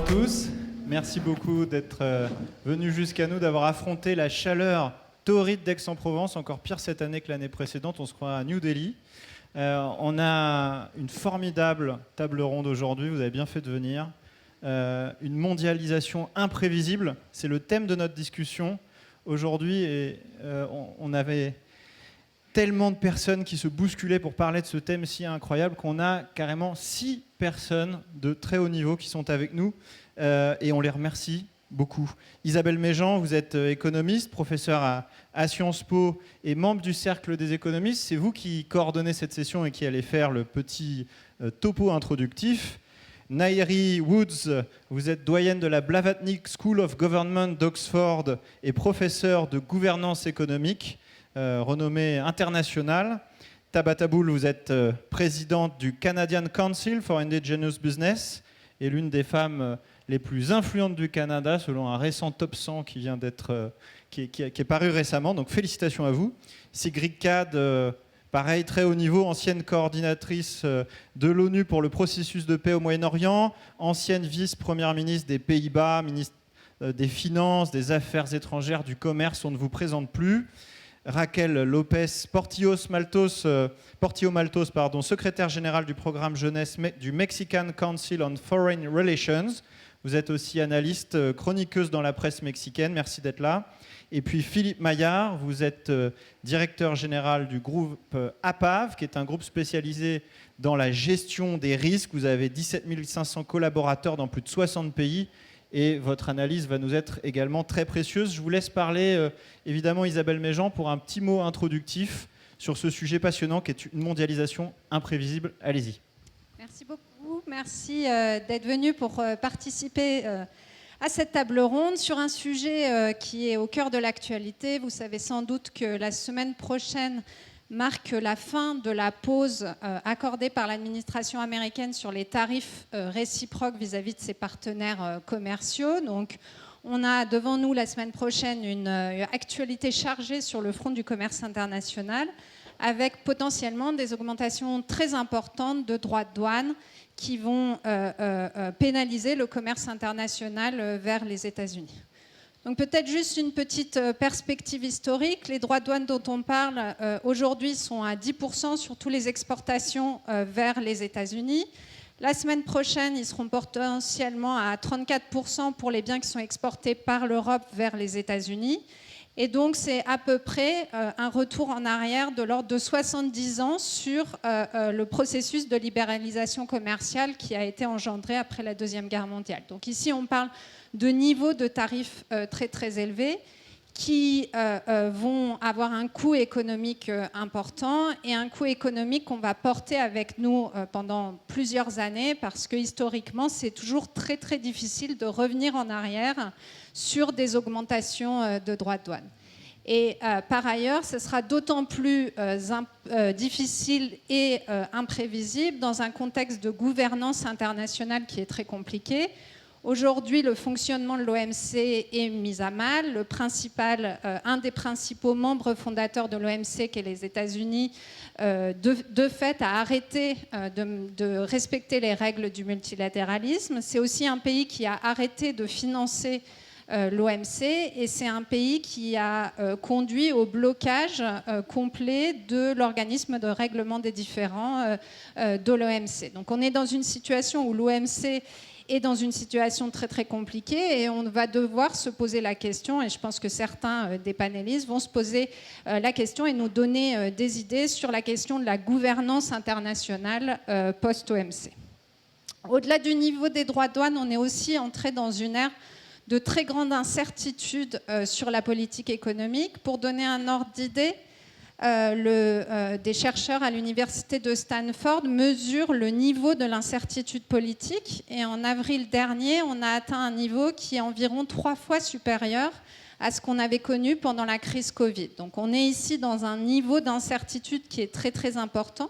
tous. Merci beaucoup d'être venus jusqu'à nous, d'avoir affronté la chaleur torride d'Aix-en-Provence, encore pire cette année que l'année précédente, on se croit à New Delhi. On a une formidable table ronde aujourd'hui, vous avez bien fait de venir. Une mondialisation imprévisible, c'est le thème de notre discussion aujourd'hui. Et on avait tellement de personnes qui se bousculaient pour parler de ce thème si incroyable qu'on a carrément 6 personnes de très haut niveau qui sont avec nous et on les remercie beaucoup. Isabelle Méjean, vous êtes économiste, professeure à Sciences Po et membre du Cercle des économistes. C'est vous qui coordonnez cette session et qui allez faire le petit topo introductif. Nairi Woods, vous êtes doyenne de la Blavatnik School of Government d'Oxford et professeure de gouvernance économique, renommée internationale. Tabata Bull, vous êtes présidente du Canadian Council for Indigenous Business et l'une des femmes les plus influentes du Canada, selon un récent top 100 qui vient d'être, qui est paru récemment. Donc félicitations à vous. Sigrid Kaag, pareil, très haut niveau, ancienne coordinatrice de l'ONU pour le processus de paix au Moyen-Orient, ancienne vice-première ministre des Pays-Bas, ministre des Finances, des Affaires étrangères, du Commerce, on ne vous présente plus. Raquel Lopez Portillo-Maltos, secrétaire générale du programme jeunesse du Mexican Council on Foreign Relations. Vous êtes aussi analyste, chroniqueuse dans la presse mexicaine. Merci d'être là. Et puis Philippe Maillard, vous êtes directeur général du groupe APAV, qui est un groupe spécialisé dans la gestion des risques. Vous avez 17 500 collaborateurs dans plus de 60 pays. Et votre analyse va nous être également très précieuse. Je vous laisse parler, évidemment, Isabelle Méjean, pour un petit mot introductif sur ce sujet passionnant qui est une mondialisation imprévisible. Allez-y. Merci beaucoup. Merci d'être venu pour participer à cette table ronde sur un sujet qui est au cœur de l'actualité. Vous savez sans doute que la semaine prochaine marque la fin de la pause accordée par l'administration américaine sur les tarifs réciproques vis-à-vis de ses partenaires commerciaux. Donc, on a devant nous la semaine prochaine une actualité chargée sur le front du commerce international, avec potentiellement des augmentations très importantes de droits de douane qui vont pénaliser le commerce international vers les États-Unis. Donc peut-être juste une petite perspective historique. Les droits de douane dont on parle aujourd'hui sont à 10% sur toutes les exportations vers les États-Unis. La semaine prochaine, ils seront potentiellement à 34% pour les biens qui sont exportés par l'Europe vers les États-Unis. Et donc c'est à peu près un retour en arrière de l'ordre de 70 ans sur le processus de libéralisation commerciale qui a été engendré après la Deuxième Guerre mondiale. Donc ici, on parle de niveaux de tarifs très très élevés qui vont avoir un coût économique important et un coût économique qu'on va porter avec nous pendant plusieurs années parce que historiquement c'est toujours très très difficile de revenir en arrière sur des augmentations de droits de douane. Et par ailleurs, ce sera d'autant plus difficile et imprévisible dans un contexte de gouvernance internationale qui est très compliqué. Aujourd'hui, le fonctionnement de l'OMC est mis à mal. Un des principaux membres fondateurs de l'OMC, qui est les États-Unis, de fait a arrêté de respecter les règles du multilatéralisme. C'est aussi un pays qui a arrêté de financer l'OMC et c'est un pays qui a conduit au blocage complet de l'organisme de règlement des différends de l'OMC. Donc on est dans une situation où l'OMC est dans une situation très très compliquée et on va devoir se poser la question, et je pense que certains des panélistes vont se poser la question et nous donner des idées sur la question de la gouvernance internationale post-OMC. Au-delà du niveau des droits de douane, on est aussi entré dans une ère de très grande incertitude sur la politique économique. Pour donner un ordre d'idée, des chercheurs à l'université de Stanford mesurent le niveau de l'incertitude politique et en avril dernier, on a atteint un niveau qui est environ 3 fois supérieur à ce qu'on avait connu pendant la crise Covid. Donc on est ici dans un niveau d'incertitude qui est très très important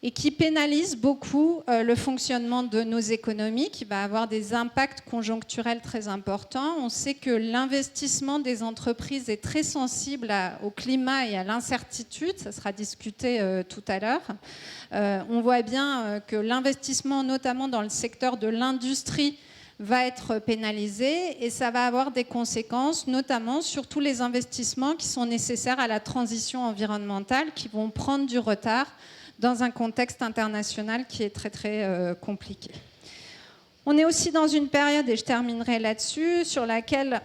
et qui pénalise beaucoup le fonctionnement de nos économies, qui va avoir des impacts conjoncturels très importants. On sait que l'investissement des entreprises est très sensible au climat et à l'incertitude, ça sera discuté tout à l'heure. On voit bien que l'investissement, notamment dans le secteur de l'industrie, va être pénalisé et ça va avoir des conséquences, notamment sur tous les investissements qui sont nécessaires à la transition environnementale, qui vont prendre du retard dans un contexte international qui est très très compliqué. On est aussi dans une période, et je terminerai là-dessus, sur laquelle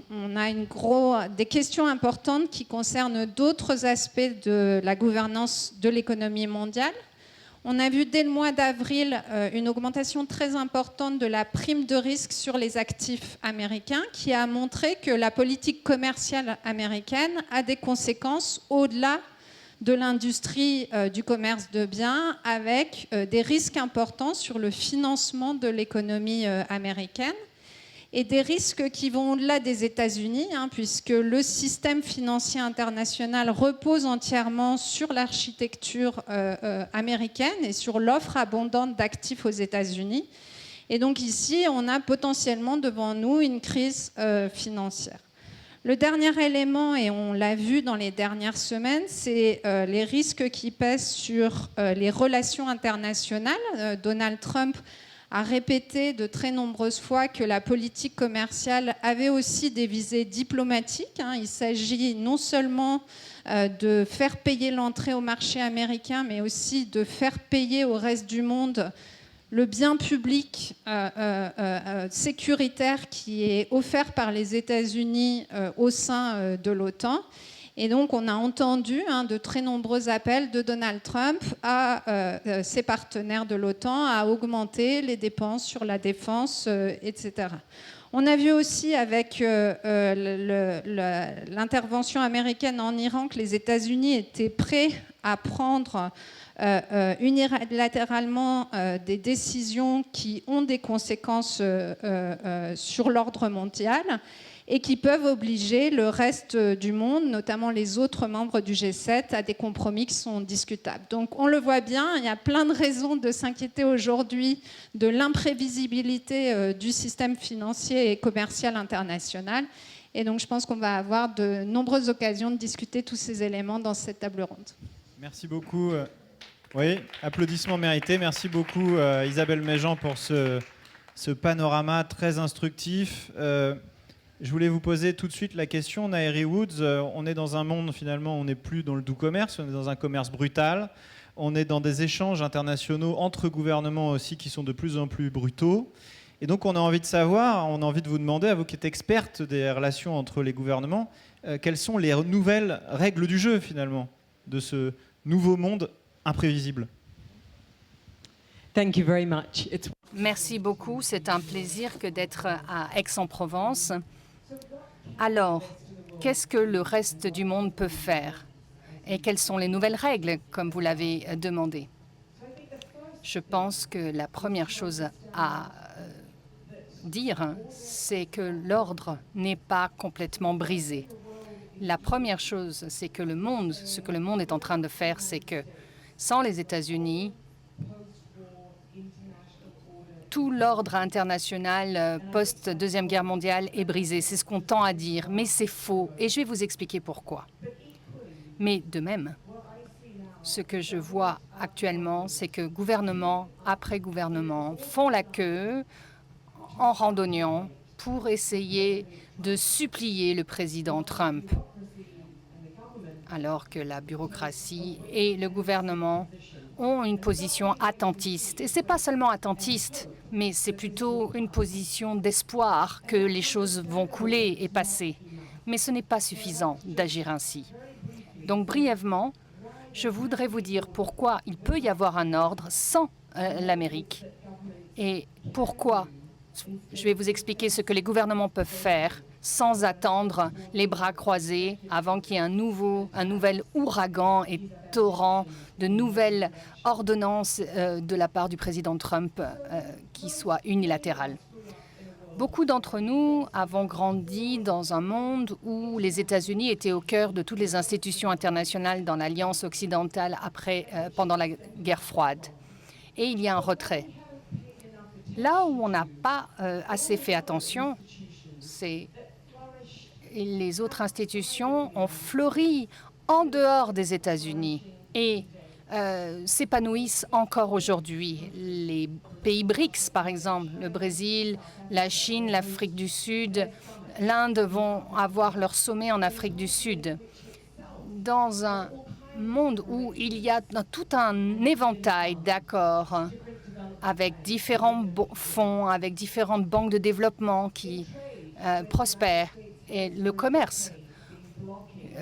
on a des questions importantes qui concernent d'autres aspects de la gouvernance de l'économie mondiale. On a vu dès le mois d'avril une augmentation très importante de la prime de risque sur les actifs américains qui a montré que la politique commerciale américaine a des conséquences au-delà de l'industrie du commerce de biens avec des risques importants sur le financement de l'économie américaine et des risques qui vont au-delà des États-Unis, puisque le système financier international repose entièrement sur l'architecture américaine et sur l'offre abondante d'actifs aux États-Unis. Et donc ici, on a potentiellement devant nous une crise financière. Le dernier élément, et on l'a vu dans les dernières semaines, c'est les risques qui pèsent sur les relations internationales. Donald Trump a répété de très nombreuses fois que la politique commerciale avait aussi des visées diplomatiques. Il s'agit non seulement de faire payer l'entrée au marché américain, mais aussi de faire payer au reste du monde le bien public sécuritaire qui est offert par les États-Unis au sein de l'OTAN. Et donc, on a entendu de très nombreux appels de Donald Trump à ses partenaires de l'OTAN à augmenter les dépenses sur la défense, etc. On a vu aussi avec l'intervention américaine en Iran que les États-Unis étaient prêts à prendre unilatéralement des décisions qui ont des conséquences sur l'ordre mondial et qui peuvent obliger le reste du monde, notamment les autres membres du G7, à des compromis qui sont discutables. Donc on le voit bien, il y a plein de raisons de s'inquiéter aujourd'hui de l'imprévisibilité du système financier et commercial international. Et donc je pense qu'on va avoir de nombreuses occasions de discuter tous ces éléments dans cette table ronde. Merci beaucoup. Oui, applaudissements mérités. Merci beaucoup Isabelle Méjean pour ce panorama très instructif. Je voulais vous poser tout de suite la question, Nairi Woods. On est dans un monde, finalement, on n'est plus dans le doux commerce, on est dans un commerce brutal. On est dans des échanges internationaux entre gouvernements aussi qui sont de plus en plus brutaux. Et donc, on a envie de savoir, on a envie de vous demander, à vous qui êtes experte des relations entre les gouvernements, quelles sont les nouvelles règles du jeu, finalement, de ce nouveau monde imprévisible. Thank you very much. Merci beaucoup. C'est un plaisir que d'être à Aix-en-Provence. Alors, qu'est-ce que le reste du monde peut faire? Et quelles sont les nouvelles règles, comme vous l'avez demandé? Je pense que la première chose à dire, c'est que l'ordre n'est pas complètement brisé. La première chose, c'est que ce que le monde est en train de faire, c'est que sans les États-Unis, tout l'ordre international post-Deuxième Guerre mondiale est brisé. C'est ce qu'on tend à dire, mais c'est faux. Et je vais vous expliquer pourquoi. Mais de même, ce que je vois actuellement, c'est que gouvernement après gouvernement font la queue en randonnant pour essayer de supplier le président Trump, alors que la bureaucratie et le gouvernement ont une position attentiste. Et ce n'est pas seulement attentiste, mais c'est plutôt une position d'espoir que les choses vont couler et passer. Mais ce n'est pas suffisant d'agir ainsi. Donc, brièvement, je voudrais vous dire pourquoi il peut y avoir un ordre sans l'Amérique et pourquoi. Je vais vous expliquer ce que les gouvernements peuvent faire sans attendre les bras croisés avant qu'il y ait un nouvel ouragan et torrent de nouvelles ordonnances de la part du président Trump qui soient unilatérales. Beaucoup d'entre nous avons grandi dans un monde où les États-Unis étaient au cœur de toutes les institutions internationales dans l'Alliance occidentale pendant la guerre froide. Et il y a un retrait. Là où on n'a pas assez fait attention, c'est les autres institutions ont fleuri en dehors des États-Unis. Et s'épanouissent encore aujourd'hui. Les pays BRICS, par exemple, le Brésil, la Chine, l'Afrique du Sud, l'Inde vont avoir leur sommet en Afrique du Sud. Dans un monde où il y a tout un éventail d'accords avec différents fonds, avec différentes banques de développement qui prospèrent, et le commerce.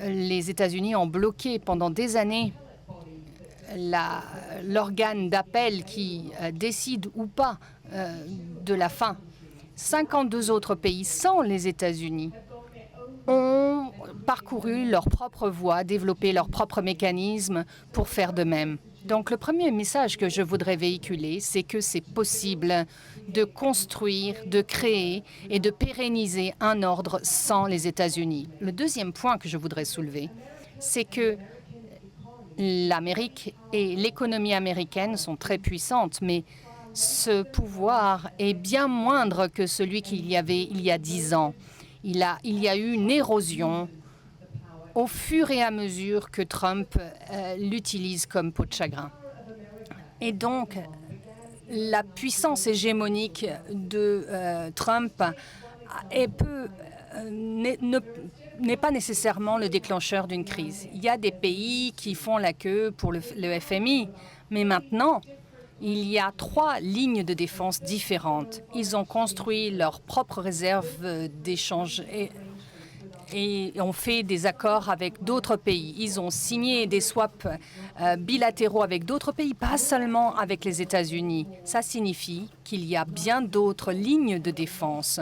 Les États-Unis ont bloqué pendant des années l'organe d'appel qui décide ou pas de la fin. 52 autres pays, sans les États-Unis, ont parcouru leur propre voie, développé leurs propres mécanismes pour faire de même. Donc, le premier message que je voudrais véhiculer, c'est que c'est possible de construire, de créer et de pérenniser un ordre sans les États-Unis. Le deuxième point que je voudrais soulever, c'est que l'Amérique et l'économie américaine sont très puissantes, mais ce pouvoir est bien moindre que celui qu'il y avait il y a 10 ans. Il y a eu une érosion au fur et à mesure que Trump l'utilise comme peau de chagrin. Et donc, la puissance hégémonique de Trump n'est pas nécessairement le déclencheur d'une crise. Il y a des pays qui font la queue pour le FMI, mais maintenant, il y a 3 lignes de défense différentes. Ils ont construit leurs propres réserves d'échange et ont fait des accords avec d'autres pays. Ils ont signé des swaps bilatéraux avec d'autres pays, pas seulement avec les États-Unis. Ça signifie qu'il y a bien d'autres lignes de défense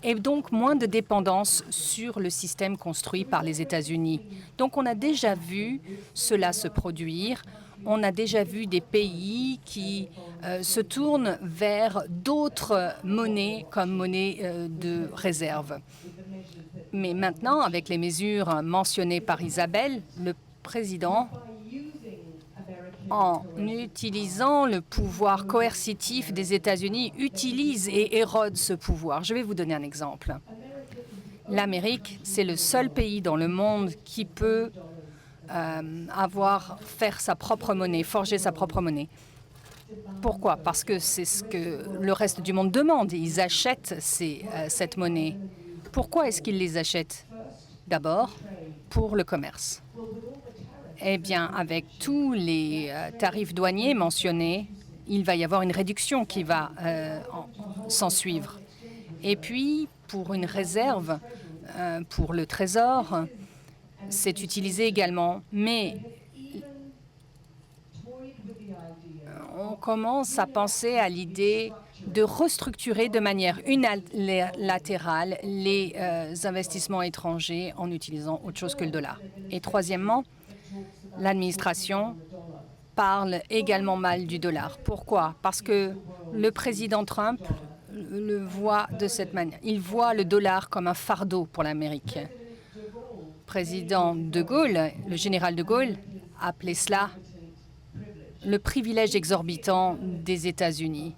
et donc moins de dépendance sur le système construit par les États-Unis. Donc on a déjà vu cela se produire. On a déjà vu des pays qui se tournent vers d'autres monnaies comme monnaie de réserve. Mais maintenant, avec les mesures mentionnées par Isabelle, le président, en utilisant le pouvoir coercitif des États-Unis, utilise et érode ce pouvoir. Je vais vous donner un exemple. L'Amérique, c'est le seul pays dans le monde qui peut faire sa propre monnaie, forger sa propre monnaie. Pourquoi? Parce que c'est ce que le reste du monde demande. Ils achètent cette monnaie. Pourquoi est-ce qu'ils les achètent? D'abord, pour le commerce. Eh bien, avec tous les tarifs douaniers mentionnés, il va y avoir une réduction qui va s'en suivre. Et puis, pour une réserve, pour le Trésor, c'est utilisé également. Mais on commence à penser à l'idée de restructurer de manière unilatérale les investissements étrangers en utilisant autre chose que le dollar. Et troisièmement, l'administration parle également mal du dollar. Pourquoi? Parce que le président Trump le voit de cette manière. Il voit le dollar comme un fardeau pour l'Amérique. Le président de Gaulle, le général de Gaulle, appelait cela le privilège exorbitant des États-Unis.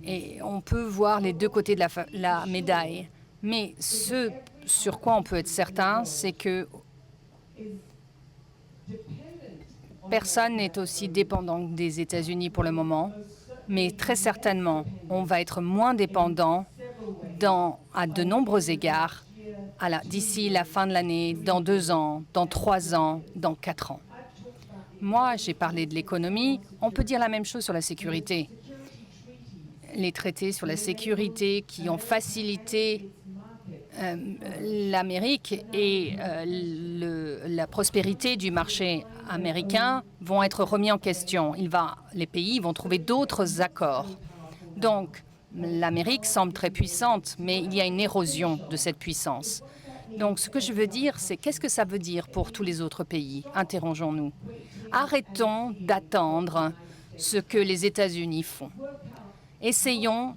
Et on peut voir les deux côtés de la médaille. Mais ce sur quoi on peut être certain, c'est que personne n'est aussi dépendant des États-Unis pour le moment. Mais très certainement, on va être moins dépendant à de nombreux égards d'ici la fin de l'année, dans 2 ans, dans 3 ans, dans 4 ans. Moi, j'ai parlé de l'économie. On peut dire la même chose sur la sécurité. Les traités sur la sécurité qui ont facilité l'Amérique et la prospérité du marché américain vont être remis en question. Les pays vont trouver d'autres accords. Donc, l'Amérique semble très puissante, mais il y a une érosion de cette puissance. Donc, ce que je veux dire, c'est qu'est-ce que ça veut dire pour tous les autres pays? Interrogeons-nous. Arrêtons d'attendre ce que les États-Unis font. Essayons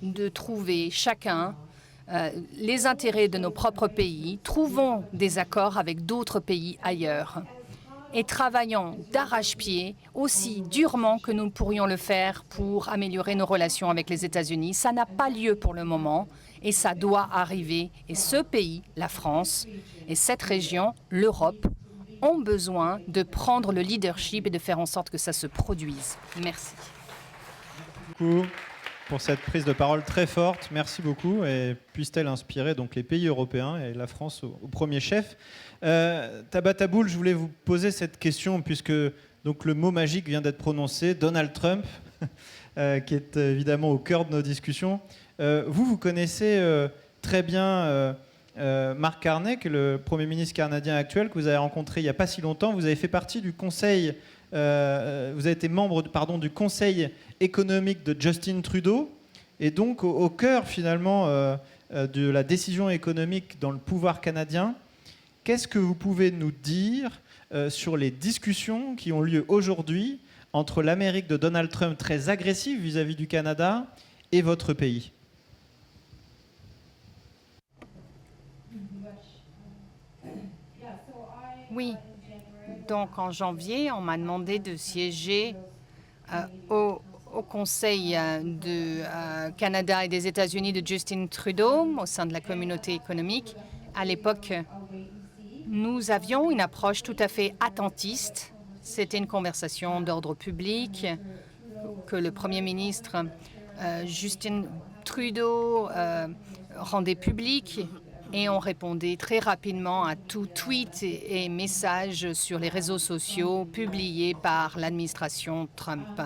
de trouver chacun les intérêts de nos propres pays, trouvons des accords avec d'autres pays ailleurs et travaillons d'arrache-pied aussi durement que nous pourrions le faire pour améliorer nos relations avec les États-Unis. Ça n'a pas lieu pour le moment et ça doit arriver. Et ce pays, la France, et cette région, l'Europe, ont besoin de prendre le leadership et de faire en sorte que ça se produise. Merci. Beaucoup pour cette prise de parole très forte. Merci beaucoup et puisse-t-elle inspirer donc les pays européens et la France au premier chef. Tabata Boule, je voulais vous poser cette question puisque donc, le mot magique vient d'être prononcé, Donald Trump, qui est évidemment au cœur de nos discussions. Vous connaissez très bien Mark Carney, qui est le Premier ministre canadien actuel, que vous avez rencontré il n'y a pas si longtemps. Vous avez fait partie du conseil, vous avez été membre du conseil économique de Justin Trudeau, et donc au cœur finalement de la décision économique dans le pouvoir canadien. Qu'est-ce que vous pouvez nous dire sur les discussions qui ont lieu aujourd'hui entre l'Amérique de Donald Trump, très agressive vis-à-vis du Canada, et votre pays? Oui. Donc, en janvier, on m'a demandé de siéger au Conseil de Canada et des États-Unis de Justin Trudeau au sein de la communauté économique. À l'époque, nous avions une approche tout à fait attentiste. C'était une conversation d'ordre public que le Premier ministre Justin Trudeau rendait public, et on répondait très rapidement à tout tweet et message sur les réseaux sociaux publiés par l'administration Trump.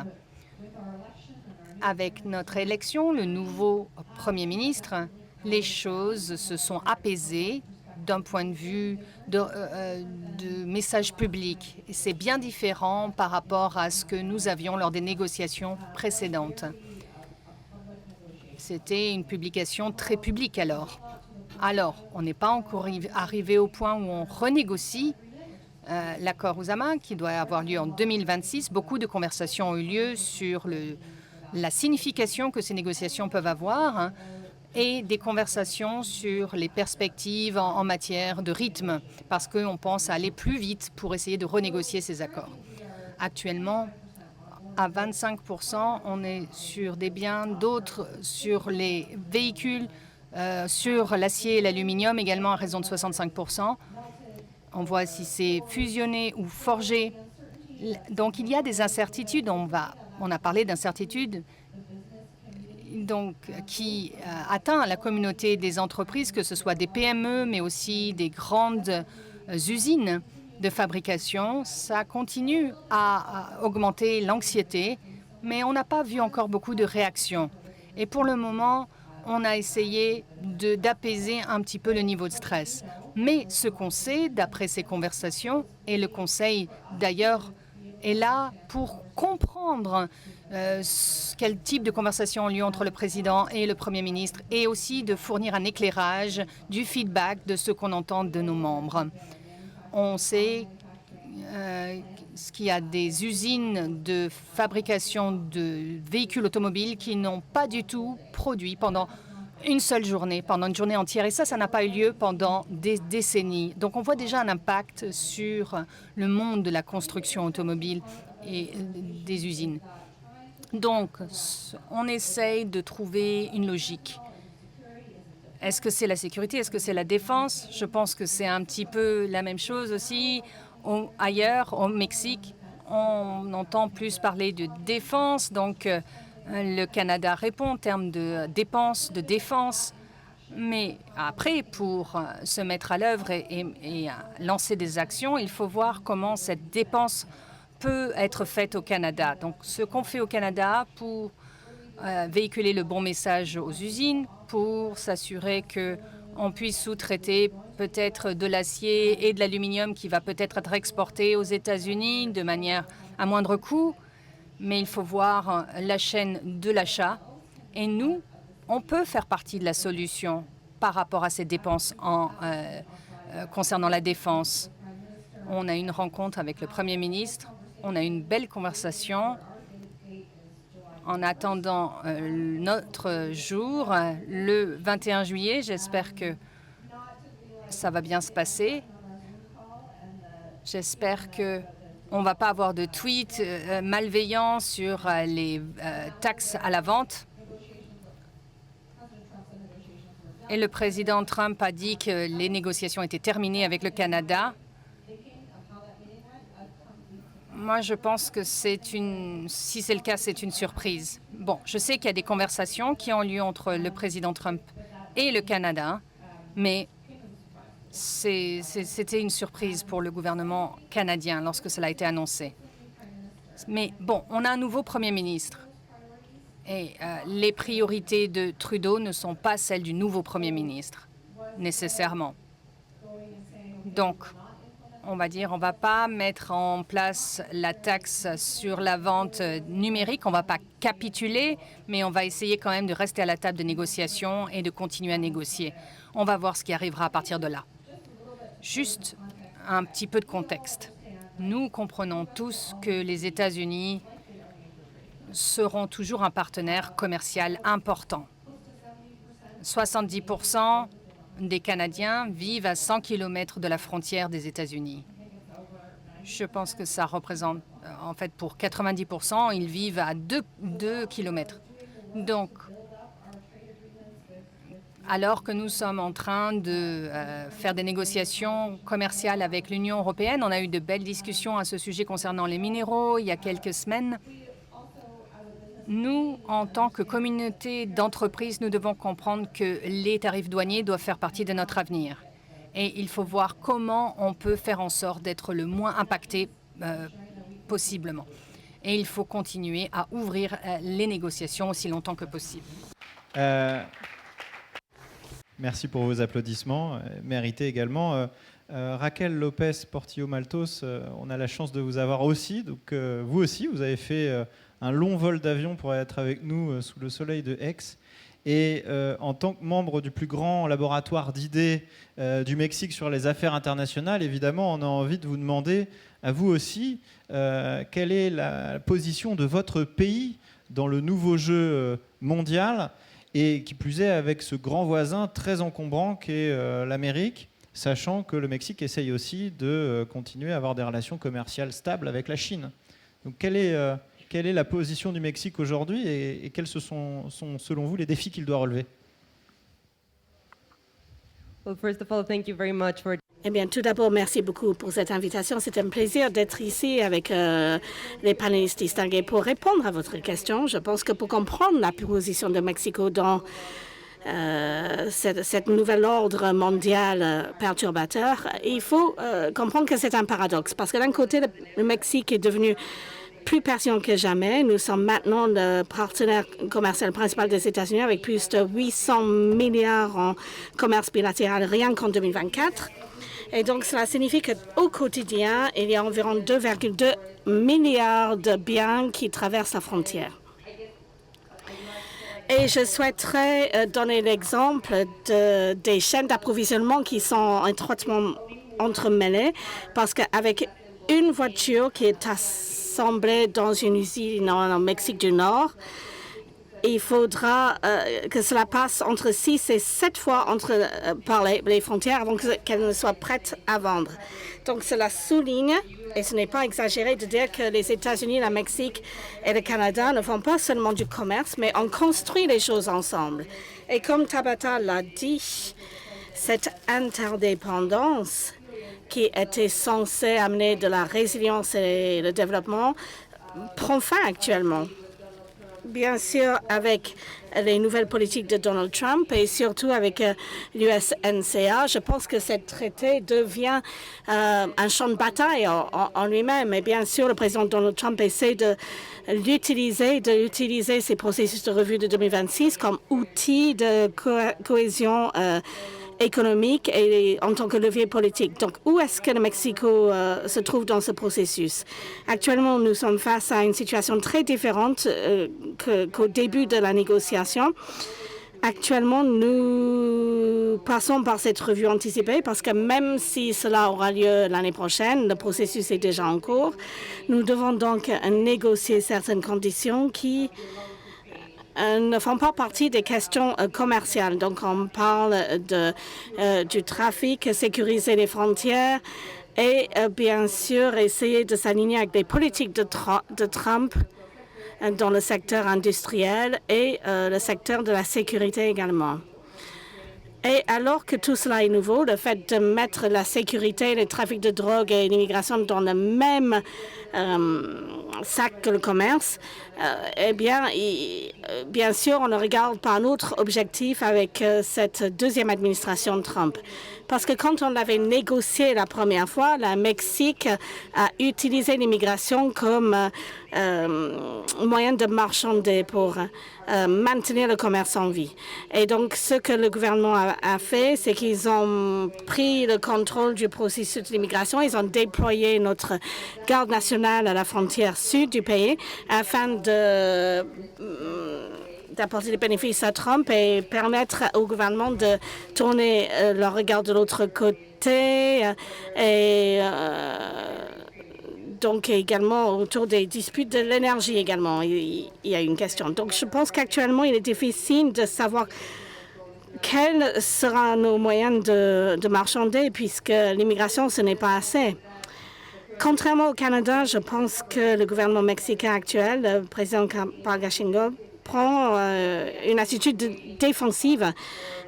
Avec notre élection, le nouveau Premier ministre, les choses se sont apaisées d'un point de vue de message public. C'est bien différent par rapport à ce que nous avions lors des négociations précédentes. C'était une publication très publique alors. Alors, on n'est pas encore arrivé au point où on renégocie l'accord Usama, qui doit avoir lieu en 2026. Beaucoup de conversations ont eu lieu sur la signification que ces négociations peuvent avoir, et des conversations sur les perspectives en matière de rythme, parce qu'on pense à aller plus vite pour essayer de renégocier ces accords. Actuellement, à 25%, on est sur des biens, d'autres sur les véhicules, sur l'acier et l'aluminium également à raison de 65%. On voit si c'est fusionné ou forgé. Donc il y a des incertitudes, on a parlé d'incertitudes donc, qui atteint la communauté des entreprises, que ce soit des PME, mais aussi des grandes usines de fabrication. Ça continue à augmenter l'anxiété, mais on n'a pas vu encore beaucoup de réactions. Et pour le moment, on a essayé d'apaiser un petit peu le niveau de stress. Mais ce qu'on sait, d'après ces conversations, et le Conseil d'ailleurs est là pour comprendre quel type de conversation ont lieu entre le président et le Premier ministre, et aussi de fournir un éclairage, du feedback de ce qu'on entend de nos membres. On sait qu'il y a des usines de fabrication de véhicules automobiles qui n'ont pas du tout produit pendant une seule journée, pendant une journée entière. Et ça n'a pas eu lieu pendant des décennies. Donc on voit déjà un impact sur le monde de la construction automobile et des usines. Donc, on essaye de trouver une logique. Est-ce que c'est la sécurité? Est-ce que c'est la défense? Je pense que c'est un petit peu la même chose aussi. Ailleurs, au Mexique, on entend plus parler de défense. Donc, le Canada répond en termes de dépenses, de défense. Mais après, pour se mettre à l'œuvre et lancer des actions, il faut voir comment cette dépense peut être faite au Canada. Donc, ce qu'on fait au Canada pour véhiculer le bon message aux usines, pour s'assurer qu'on puisse sous-traiter peut-être de l'acier et de l'aluminium qui va peut-être être exporté aux États-Unis de manière à moindre coût. Mais il faut voir la chaîne de l'achat. Et nous, on peut faire partie de la solution par rapport à ces dépenses concernant la défense. On a eu une rencontre avec le Premier ministre. On a eu une belle conversation. En attendant notre jour, le 21 juillet, j'espère que ça va bien se passer. J'espère qu'on ne va pas avoir de tweets malveillants sur les taxes à la vente. Et le président Trump a dit que les négociations étaient terminées avec le Canada. Moi, je pense que si c'est le cas, c'est une surprise. Bon, je sais qu'il y a des conversations qui ont lieu entre le président Trump et le Canada, mais c'était une surprise pour le gouvernement canadien lorsque cela a été annoncé. Mais bon, on a un nouveau Premier ministre. Et les priorités de Trudeau ne sont pas celles du nouveau Premier ministre, nécessairement. Donc, on va dire, on ne va pas mettre en place la taxe sur la vente numérique, on ne va pas capituler, mais on va essayer quand même de rester à la table de négociation et de continuer à négocier. On va voir ce qui arrivera à partir de là. Juste un petit peu de contexte. Nous comprenons tous que les États-Unis seront toujours un partenaire commercial important. 70% des Canadiens vivent à 100 km de la frontière des États-Unis. Je pense que ça représente, en fait, pour 90%, ils vivent à 2 km. Donc, alors que nous sommes en train de faire des négociations commerciales avec l'Union européenne, on a eu de belles discussions à ce sujet concernant les minéraux il y a quelques semaines. Nous, en tant que communauté d'entreprises, nous devons comprendre que les tarifs douaniers doivent faire partie de notre avenir. Et il faut voir comment on peut faire en sorte d'être le moins impacté possiblement. Et il faut continuer à ouvrir les négociations aussi longtemps que possible. Merci pour vos applaudissements, mérités également. Raquel Lopez Portillo-Maltos, on a la chance de vous avoir aussi. Donc, vous aussi, vous avez fait un long vol d'avion pour être avec nous sous le soleil de Aix. Et en tant que membre du plus grand laboratoire d'idées du Mexique sur les affaires internationales, évidemment, on a envie de vous demander, à vous aussi, quelle est la position de votre pays dans le nouveau jeu mondial, et qui plus est avec ce grand voisin très encombrant qu'est l'Amérique, sachant que le Mexique essaye aussi de continuer à avoir des relations commerciales stables avec la Chine. Donc quelle est la position du Mexique aujourd'hui et quels sont selon vous les défis qu'il doit relever? Well, first of all, thank you very much for... Eh bien, tout d'abord, merci beaucoup pour cette invitation. C'est un plaisir d'être ici avec les panélistes distingués pour répondre à votre question. Je pense que pour comprendre la position de Mexico dans cette nouvel ordre mondial perturbateur, il faut comprendre que c'est un paradoxe. Parce que d'un côté, le Mexique est devenu plus pertinent que jamais. Nous sommes maintenant le partenaire commercial principal des États-Unis avec plus de 800 milliards en commerce bilatéral rien qu'en 2024. Et donc, cela signifie qu'au quotidien, il y a environ 2,2 milliards de biens qui traversent la frontière. Et je souhaiterais donner l'exemple des chaînes d'approvisionnement qui sont étroitement entremêlées, parce qu'avec une voiture qui est assemblée dans une usine au Mexique du Nord, il faudra que cela passe entre 6 et 7 fois par les frontières avant qu'elle ne soit prête à vendre. Donc cela souligne, et ce n'est pas exagéré de dire que les États-Unis, le Mexique et le Canada ne font pas seulement du commerce, mais on construit les choses ensemble. Et comme Tabata l'a dit, cette interdépendance qui était censée amener de la résilience et le développement prend fin actuellement. Bien sûr, avec les nouvelles politiques de Donald Trump et surtout avec l'USMCA, je pense que ce traité devient un champ de bataille en lui-même. Et bien sûr, le président Donald Trump essaie d'utiliser ces processus de revue de 2026 comme outil de cohésion économique et en tant que levier politique. Donc, où est-ce que le Mexico se trouve dans ce processus? Actuellement, nous sommes face à une situation très différente qu'au début de la négociation. Actuellement, nous passons par cette revue anticipée parce que même si cela aura lieu l'année prochaine, le processus est déjà en cours. Nous devons donc négocier certaines conditions qui ne font pas partie des questions commerciales. Donc, on parle du trafic, sécuriser les frontières et bien sûr essayer de s'aligner avec les politiques de Trump dans le secteur industriel et le secteur de la sécurité également. Et alors que tout cela est nouveau, le fait de mettre la sécurité, le trafic de drogue et l'immigration dans le même sac que le commerce, eh bien, bien sûr, on le regarde par un autre objectif avec cette deuxième administration Trump. Parce que quand on l'avait négocié la première fois, le Mexique a utilisé l'immigration comme moyen de marchander pour maintenir le commerce en vie. Et donc, ce que le gouvernement a fait, c'est qu'ils ont pris le contrôle du processus de l'immigration. Ils ont déployé notre garde nationale à la frontière sud du pays afin d'apporter des bénéfices à Trump et permettre au gouvernement de tourner le regard de l'autre côté et donc également autour des disputes de l'énergie également. Il y a une question. Donc je pense qu'actuellement il est difficile de savoir quels seront nos moyens de marchander puisque l'immigration ce n'est pas assez. Contrairement au Canada, je pense que le gouvernement mexicain actuel, le président Pargashingo, prend une attitude défensive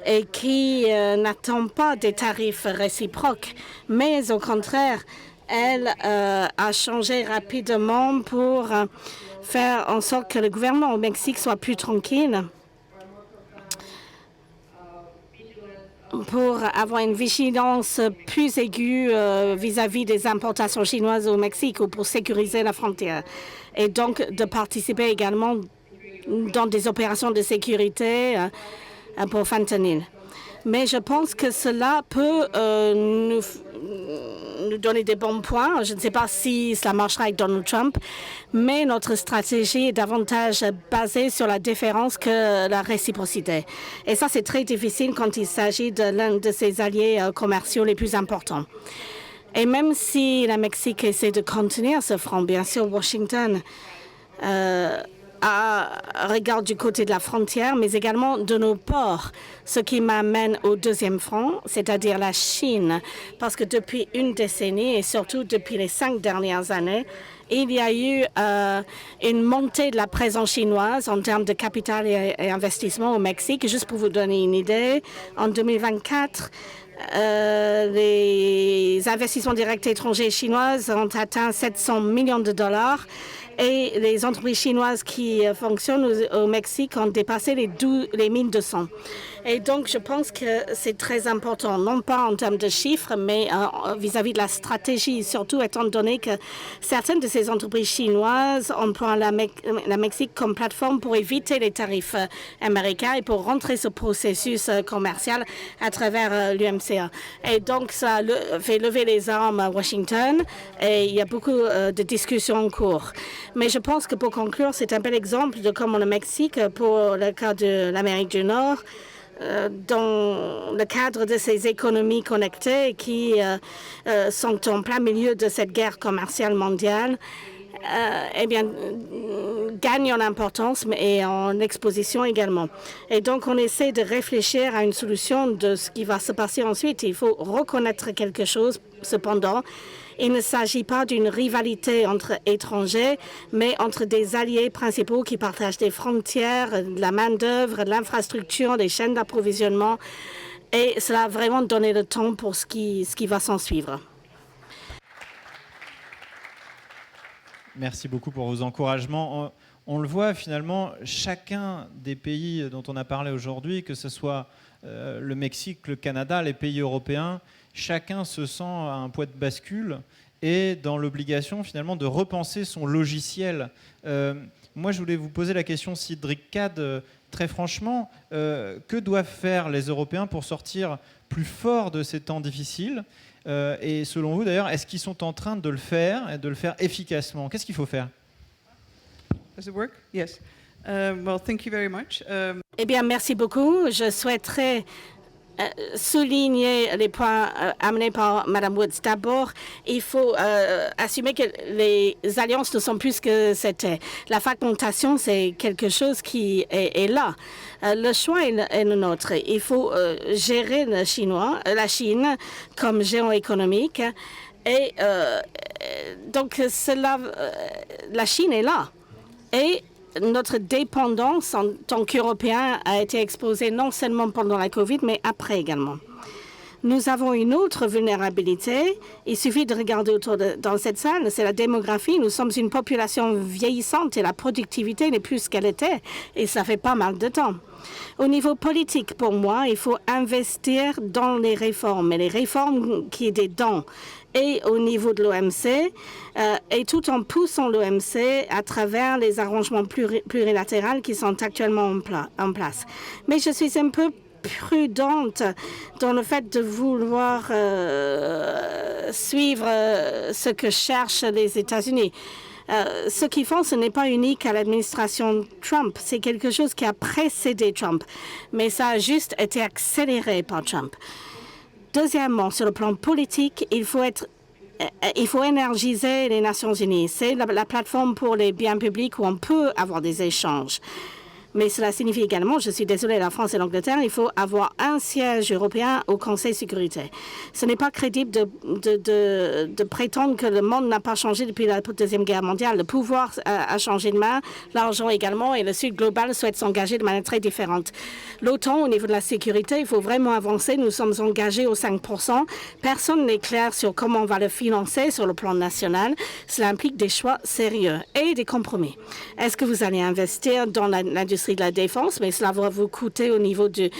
et qui n'attend pas des tarifs réciproques, mais au contraire, elle a changé rapidement pour faire en sorte que le gouvernement au Mexique soit plus tranquille, pour avoir une vigilance plus aiguë vis-à-vis des importations chinoises au Mexique ou pour sécuriser la frontière. Et donc de participer également dans des opérations de sécurité pour fentanyl. Mais je pense que cela peut nous donner des bons points. Je ne sais pas si cela marchera avec Donald Trump, mais notre stratégie est davantage basée sur la différence que la réciprocité. Et ça, c'est très difficile quand il s'agit de l'un de ses alliés commerciaux les plus importants. Et même si la Mexique essaie de contenir ce front, bien sûr, Washington regarde du côté de la frontière, mais également de nos ports, ce qui m'amène au deuxième front, c'est-à-dire la Chine. Parce que depuis une décennie, et surtout depuis les 5 dernières années, il y a eu une montée de la présence chinoise en termes de capital et investissement au Mexique. Juste pour vous donner une idée, en 2024, les investissements directs étrangers chinoises ont atteint 700 millions de dollars. Et les entreprises chinoises qui fonctionnent au Mexique ont dépassé les 1200. Et donc, je pense que c'est très important, non pas en termes de chiffres, mais vis-à-vis de la stratégie, surtout étant donné que certaines de ces entreprises chinoises emploient la Mexique comme plateforme pour éviter les tarifs américains et pour rentrer ce processus commercial à travers l'UMCA. Et donc, ça fait lever les armes à Washington et il y a beaucoup de discussions en cours. Mais je pense que pour conclure, c'est un bel exemple de comment le Mexique, pour le cas de l'Amérique du Nord, dans le cadre de ces économies connectées qui sont en plein milieu de cette guerre commerciale mondiale, eh bien, gagne en importance et en exposition également. Et donc, on essaie de réfléchir à une solution de ce qui va se passer ensuite. Il faut reconnaître quelque chose, cependant. Il ne s'agit pas d'une rivalité entre étrangers, mais entre des alliés principaux qui partagent des frontières, de la main-d'œuvre, de l'infrastructure, des chaînes d'approvisionnement. Et cela a vraiment donné le ton pour ce qui va s'en suivre. Merci beaucoup pour vos encouragements. On le voit finalement, chacun des pays dont on a parlé aujourd'hui, que ce soit le Mexique, le Canada, les pays européens, chacun se sent à un point de bascule et dans l'obligation finalement de repenser son logiciel. Moi, je voulais vous poser la question, Cédric Cad, très franchement, que doivent faire les Européens pour sortir plus forts de ces temps difficiles ? Et selon vous, d'ailleurs, est-ce qu'ils sont en train de le faire et de le faire efficacement ? Qu'est-ce qu'il faut faire ? Does it work? Yes. Well, thank you very much. Eh bien, merci beaucoup. Je souhaiterais souligner les points amenés par Mme Woods. D'abord, il faut assumer que les alliances ne sont plus ce que c'était. La fragmentation, c'est quelque chose qui est là. Le choix est le nôtre. Il faut gérer la Chine comme géant économique. Et donc, la Chine est là. Et notre dépendance en tant qu'Européens a été exposée non seulement pendant la Covid, mais après également. Nous avons une autre vulnérabilité. Il suffit de regarder autour dans cette salle, c'est la démographie. Nous sommes une population vieillissante et la productivité n'est plus ce qu'elle était. Et ça fait pas mal de temps. Au niveau politique, pour moi, il faut investir dans les réformes, et les réformes qui est des dons. Et au niveau de l'OMC, et tout en poussant l'OMC à travers les arrangements plurilatéraux qui sont actuellement en place. Mais je suis un peu prudente dans le fait de vouloir suivre ce que cherchent les États-Unis. Ce qu'ils font, ce n'est pas unique à l'administration Trump. C'est quelque chose qui a précédé Trump. Mais ça a juste été accéléré par Trump. Deuxièmement, sur le plan politique, il faut énergiser les Nations Unies. C'est la plateforme pour les biens publics où on peut avoir des échanges. Mais cela signifie également, je suis désolée, la France et l'Angleterre, il faut avoir un siège européen au Conseil de sécurité. Ce n'est pas crédible de prétendre que le monde n'a pas changé depuis la Deuxième Guerre mondiale. Le pouvoir a changé de main, l'argent également, et le Sud global souhaite s'engager de manière très différente. L'OTAN, au niveau de la sécurité, il faut vraiment avancer. Nous sommes engagés aux 5%. Personne n'est clair sur comment on va le financer sur le plan national. Cela implique des choix sérieux et des compromis. Est-ce que vous allez investir dans l'industrie de la défense, mais cela va vous coûter au niveau des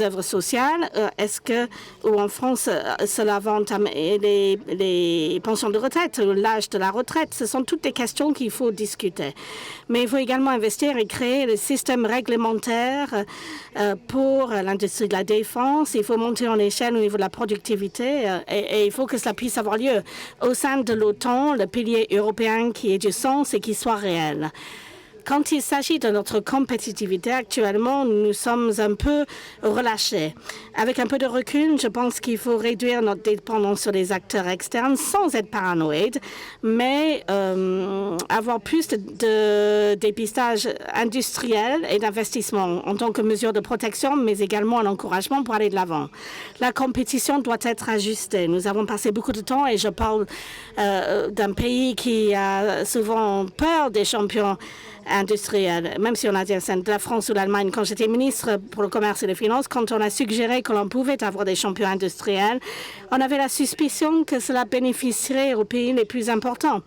œuvres sociales. Est-ce que, ou en France, cela va entamer les pensions de retraite, l'âge de la retraite? Ce sont toutes des questions qu'il faut discuter. Mais il faut également investir et créer le système réglementaire pour l'industrie de la défense. Il faut monter en échelle au niveau de la productivité et il faut que cela puisse avoir lieu au sein de l'OTAN, le pilier européen qui ait du sens et qui soit réel. Quand il s'agit de notre compétitivité, actuellement, nous sommes un peu relâchés. Avec un peu de recul, je pense qu'il faut réduire notre dépendance sur les acteurs externes sans être paranoïde, mais avoir plus de dépistage industriel et d'investissement en tant que mesure de protection, mais également un encouragement pour aller de l'avant. La compétition doit être ajustée. Nous avons passé beaucoup de temps, et je parle d'un pays qui a souvent peur des champions industriels, même si on a dit de la France ou l'Allemagne. Quand j'étais ministre pour le commerce et les finances, quand on a suggéré que l'on pouvait avoir des champions industriels, on avait la suspicion que cela bénéficierait aux pays les plus importants.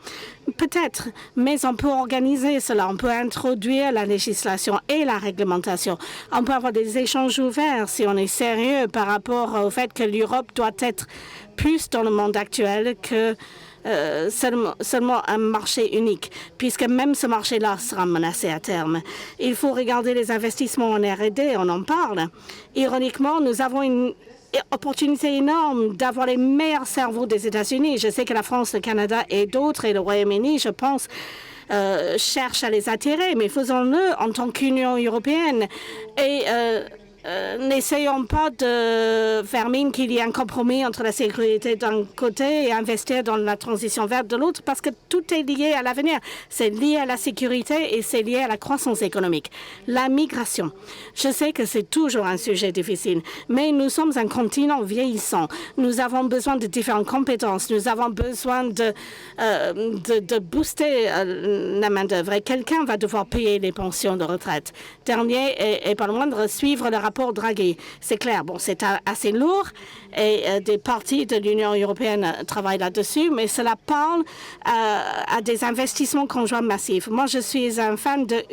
Peut-être, mais on peut organiser cela. On peut introduire la législation et la réglementation. On peut avoir des échanges ouverts si on est sérieux par rapport au fait que l'Europe doit être plus dans le monde actuel que seulement un marché unique, puisque même ce marché-là sera menacé à terme. Il faut regarder les investissements en R&D, on en parle. Ironiquement, nous avons une opportunité énorme d'avoir les meilleurs cerveaux des États-Unis. Je sais que la France, le Canada et d'autres, et le Royaume-Uni, je pense, cherchent à les attirer, mais faisons-le en tant qu'Union européenne. Et n'essayons pas de faire mine qu'il y ait un compromis entre la sécurité d'un côté et investir dans la transition verte de l'autre, parce que tout est lié à l'avenir. C'est lié à la sécurité et c'est lié à la croissance économique. La migration. Je sais que c'est toujours un sujet difficile, mais nous sommes un continent vieillissant. Nous avons besoin de différentes compétences. Nous avons besoin de booster la main-d'œuvre. Et quelqu'un va devoir payer les pensions de retraite. Dernier, et pas le moindre, suivre le rapport Draghi. C'est clair, bon, c'est assez lourd et des partis de l'Union européenne travaillent là-dessus, mais cela parle à des investissements conjoints massifs. Moi, je suis un fan des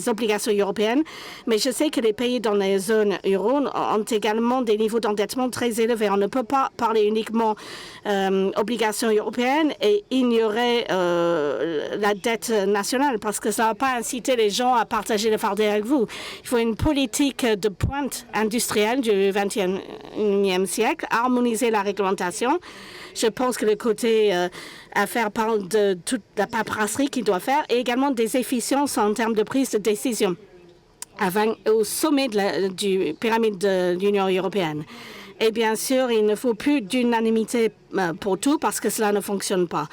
obligations européennes, mais je sais que les pays dans les zones euro ont également des niveaux d'endettement très élevés. On ne peut pas parler uniquement obligations européennes et ignorer la dette nationale, parce que ça ne va pas inciter les gens à partager le fardeau avec vous. Il faut une politique de pointe industrielle du XXIe siècle, harmoniser la réglementation. Je pense que le côté affaire parle de toute la paperasserie qu'il doit faire et également des efficiences en termes de prise de décision au sommet du pyramide de l'Union européenne. Et bien sûr, il ne faut plus d'unanimité pour tout parce que cela ne fonctionne pas.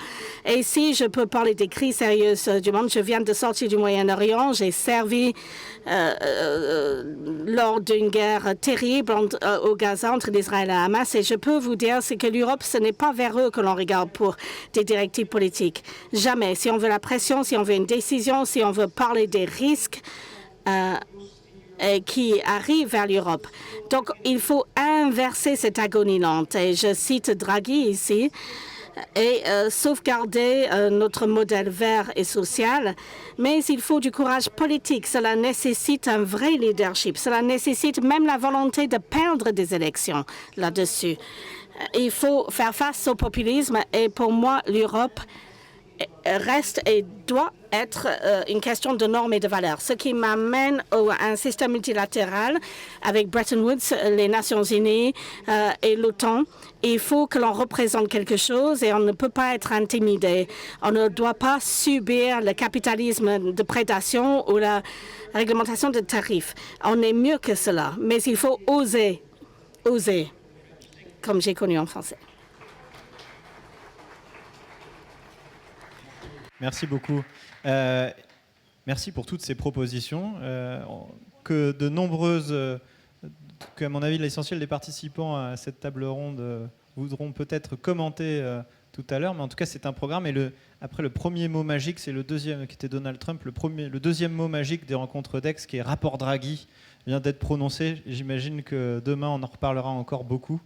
Et si je peux parler des crises sérieuses du monde, je viens de sortir du Moyen-Orient, j'ai servi lors d'une guerre terrible au Gaza entre Israël et Hamas. Et je peux vous dire, c'est que l'Europe, ce n'est pas vers eux que l'on regarde pour des directives politiques. Jamais. Si on veut la pression, si on veut une décision, si on veut parler des risques qui arrivent vers l'Europe. Donc, il faut inverser cette agonie lente. Et je cite Draghi ici. Et sauvegarder notre modèle vert et social. Mais il faut du courage politique. Cela nécessite un vrai leadership. Cela nécessite même la volonté de perdre des élections là-dessus. Il faut faire face au populisme et pour moi, l'Europe reste et doit être une question de normes et de valeurs. Ce qui m'amène à un système multilatéral avec Bretton Woods, les Nations Unies et l'OTAN. Il faut que l'on représente quelque chose et on ne peut pas être intimidé. On ne doit pas subir le capitalisme de prédation ou la réglementation de tarifs. On est mieux que cela, mais il faut oser, comme j'ai connu en français. Merci beaucoup. Merci pour toutes ces propositions que de nombreuses, que à mon avis l'essentiel des participants à cette table ronde voudront peut-être commenter tout à l'heure. Mais en tout cas, c'est un programme. Et après le premier mot magique, c'est le deuxième qui était Donald Trump. Le deuxième mot magique des rencontres d'Aix, qui est rapport Draghi, vient d'être prononcé. J'imagine que demain, on en reparlera encore beaucoup.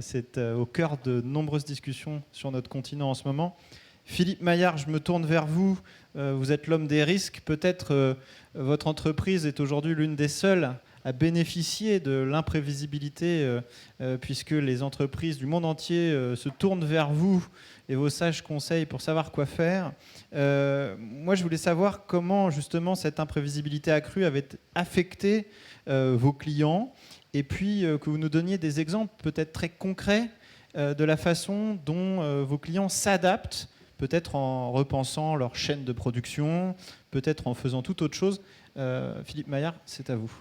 C'est au cœur de nombreuses discussions sur notre continent en ce moment. Philippe Maillard, je me tourne vers vous. Vous êtes l'homme des risques. Peut-être votre entreprise est aujourd'hui l'une des seules à bénéficier de l'imprévisibilité, puisque les entreprises du monde entier se tournent vers vous et vos sages conseils pour savoir quoi faire. Moi, je voulais savoir comment, justement, cette imprévisibilité accrue avait affecté vos clients, et puis que vous nous donniez des exemples peut-être très concrets de la façon dont vos clients s'adaptent, peut-être en repensant leur chaîne de production, peut-être en faisant toute autre chose. Philippe Maillard, c'est à vous.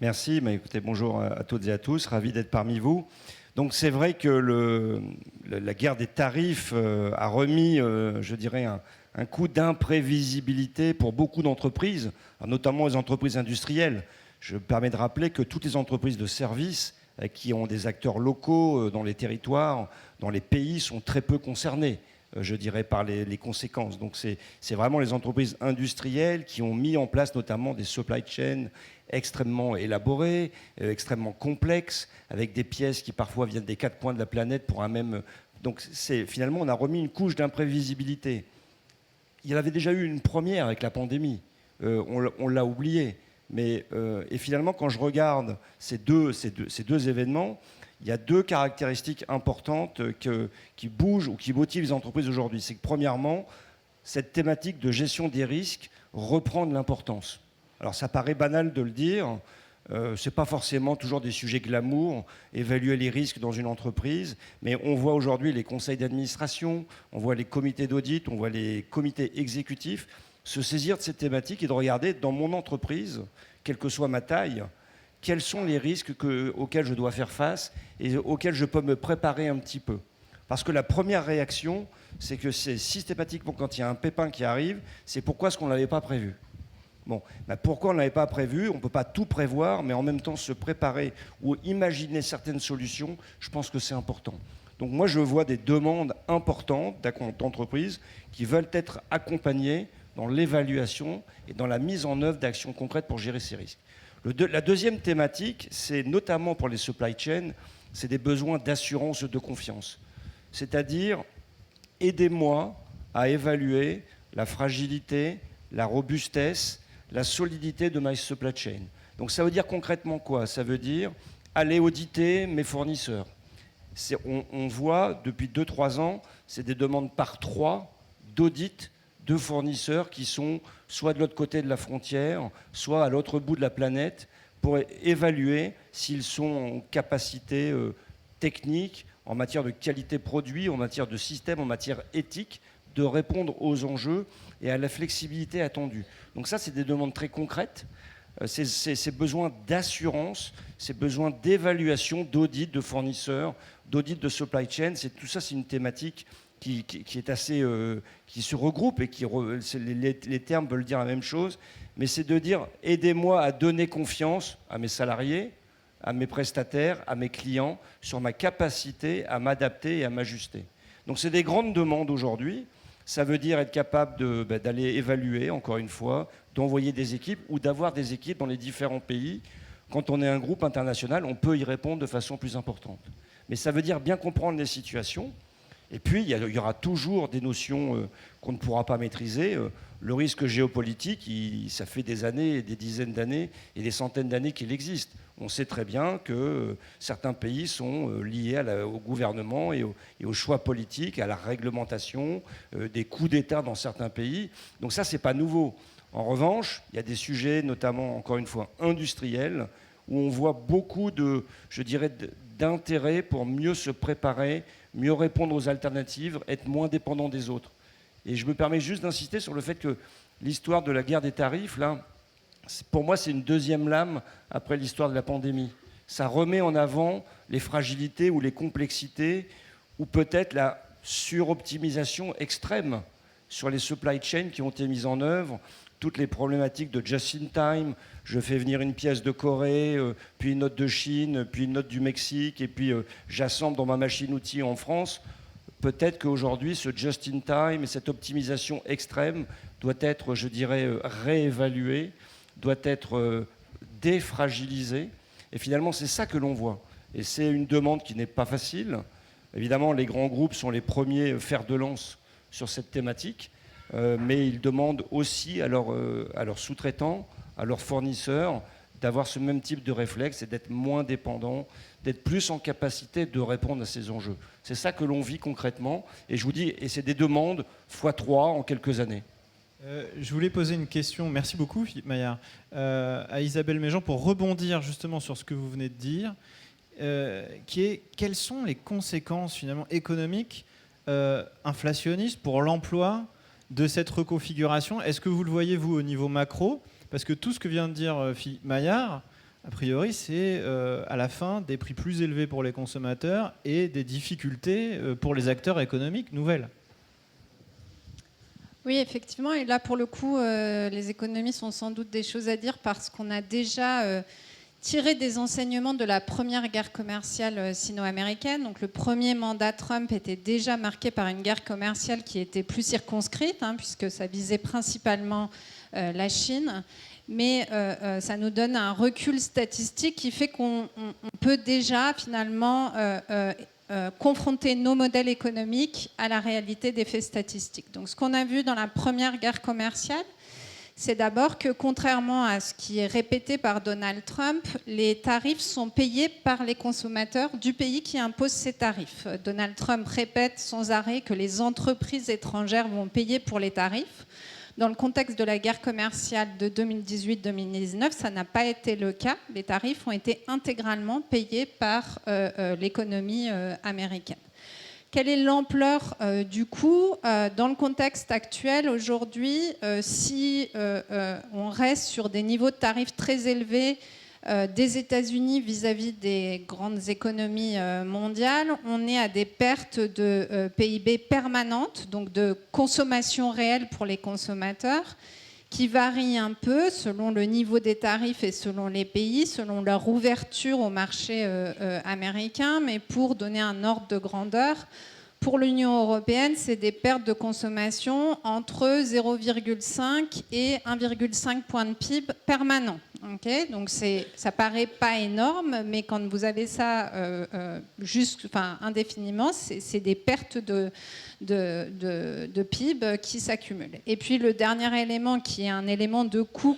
Merci. Écoutez, bonjour à toutes et à tous. Ravi d'être parmi vous. Donc c'est vrai que la guerre des tarifs a remis, je dirais, un coup d'imprévisibilité pour beaucoup d'entreprises, notamment les entreprises industrielles. Je me permets de rappeler que toutes les entreprises de services qui ont des acteurs locaux dans les territoires, dans les pays, sont très peu concernées, je dirais, par les conséquences. Donc c'est vraiment les entreprises industrielles qui ont mis en place notamment des supply chains extrêmement élaborées, extrêmement complexes, avec des pièces qui parfois viennent des quatre coins de la planète pour un même... Donc finalement, on a remis une couche d'imprévisibilité. Il y en avait déjà eu une première avec la pandémie. On l'a oublié. Mais, et finalement, quand je regarde ces deux événements, il y a deux caractéristiques importantes qui bougent ou qui motivent les entreprises aujourd'hui. C'est que premièrement, cette thématique de gestion des risques reprend de l'importance. Alors ça paraît banal de le dire, ce n'est pas forcément toujours des sujets glamour, évaluer les risques dans une entreprise, mais on voit aujourd'hui les conseils d'administration, on voit les comités d'audit, on voit les comités exécutifs se saisir de cette thématique et de regarder dans mon entreprise, quelle que soit ma taille, quels sont les risques auxquels je dois faire face et auxquels je peux me préparer un petit peu. Parce que la première réaction, c'est que c'est systématiquement quand il y a un pépin qui arrive, c'est pourquoi est-ce qu'on ne l'avait pas prévu. Bon, pourquoi on ne l'avait pas prévu? On ne peut pas tout prévoir, mais en même temps se préparer ou imaginer certaines solutions, je pense que c'est important. Donc moi, je vois des demandes importantes d'entreprises qui veulent être accompagnées dans l'évaluation et dans la mise en œuvre d'actions concrètes pour gérer ces risques. La deuxième thématique, c'est notamment pour les supply chains, c'est des besoins d'assurance de confiance. C'est-à-dire, aidez-moi à évaluer la fragilité, la robustesse, la solidité de ma supply chain. Donc ça veut dire concrètement quoi? Ça veut dire aller auditer mes fournisseurs. On voit depuis 2-3 ans, c'est des demandes par 3 d'audit de fournisseurs qui sont soit de l'autre côté de la frontière, soit à l'autre bout de la planète, pour évaluer s'ils sont en capacité technique, en matière de qualité produit, en matière de système, en matière éthique, de répondre aux enjeux et à la flexibilité attendue. Donc ça, c'est des demandes très concrètes. Ces besoins d'assurance, ces besoins d'évaluation, d'audit de fournisseurs, d'audit de supply chain, tout ça, c'est une thématique qui est assez, qui se regroupe et les termes veulent dire la même chose, mais c'est de dire aidez-moi à donner confiance à mes salariés, à mes prestataires, à mes clients sur ma capacité à m'adapter et à m'ajuster. Donc c'est des grandes demandes aujourd'hui. Ça veut dire être capable d'aller évaluer, encore une fois, d'envoyer des équipes ou d'avoir des équipes dans les différents pays. Quand on est un groupe international, on peut y répondre de façon plus importante. Mais ça veut dire bien comprendre les situations. Et puis, il y aura toujours des notions qu'on ne pourra pas maîtriser. Le risque géopolitique, ça fait des années, des dizaines d'années et des centaines d'années qu'il existe. On sait très bien que certains pays sont liés au gouvernement et aux choix politiques, à la réglementation, des coups d'État dans certains pays. Donc ça, ce n'est pas nouveau. En revanche, il y a des sujets, notamment, encore une fois, industriels, où on voit beaucoup d'intérêt pour mieux se préparer, mieux répondre aux alternatives, être moins dépendant des autres. Et je me permets juste d'insister sur le fait que l'histoire de la guerre des tarifs, là, pour moi, c'est une deuxième lame après l'histoire de la pandémie. Ça remet en avant les fragilités ou les complexités, ou peut-être la suroptimisation extrême sur les supply chains qui ont été mises en œuvre, toutes les problématiques de just-in-time, je fais venir une pièce de Corée, puis une autre de Chine, puis une autre du Mexique, et puis j'assemble dans ma machine-outil en France. Peut-être qu'aujourd'hui, ce just-in-time et cette optimisation extrême doit être, je dirais, réévalué, doit être défragilisé. Et finalement, c'est ça que l'on voit. Et c'est une demande qui n'est pas facile. Évidemment, les grands groupes sont les premiers fers de lance sur cette thématique, mais ils demandent aussi à leurs sous-traitants, à leurs fournisseurs, d'avoir ce même type de réflexe et d'être moins dépendants, d'être plus en capacité de répondre à ces enjeux. C'est ça que l'on vit concrètement. Et je vous dis, et c'est des demandes x3 en quelques années. Je voulais poser une question, merci beaucoup Philippe Maillard, à Isabelle Méjean pour rebondir justement sur ce que vous venez de dire, qui est quelles sont les conséquences finalement économiques, inflationnistes pour l'emploi de cette reconfiguration. Est-ce que vous le voyez vous au niveau macro ? Parce que tout ce que vient de dire Philippe Maillard, a priori, c'est à la fin des prix plus élevés pour les consommateurs et des difficultés pour les acteurs économiques nouvelles. Oui, effectivement. Et là, pour le coup, les économistes ont sans doute des choses à dire parce qu'on a déjà tiré des enseignements de la première guerre commerciale sino-américaine. Donc, le premier mandat Trump était déjà marqué par une guerre commerciale qui était plus circonscrite, puisque ça visait principalement la Chine. Mais ça nous donne un recul statistique qui fait qu'on peut déjà finalement confronter nos modèles économiques à la réalité des faits statistiques. Donc ce qu'on a vu dans la première guerre commerciale, c'est d'abord que contrairement à ce qui est répété par Donald Trump, les tarifs sont payés par les consommateurs du pays qui impose ces tarifs. Donald Trump répète sans arrêt que les entreprises étrangères vont payer pour les tarifs. Dans le contexte de la guerre commerciale de 2018-2019, ça n'a pas été le cas. Les tarifs ont été intégralement payés par l'économie américaine. Quelle est l'ampleur du coût dans le contexte actuel aujourd'hui, si on reste sur des niveaux de tarifs très élevés des États-Unis vis-à-vis des grandes économies mondiales, on est à des pertes de PIB permanentes, donc de consommation réelle pour les consommateurs, qui varient un peu selon le niveau des tarifs et selon les pays, selon leur ouverture au marché américain. Mais pour donner un ordre de grandeur, pour l'Union européenne, c'est des pertes de consommation entre 0,5 et 1,5 point de PIB permanent. Okay, donc ça paraît pas énorme, mais quand vous avez ça indéfiniment, c'est des pertes de PIB qui s'accumulent. Et puis le dernier élément, qui est un élément de coût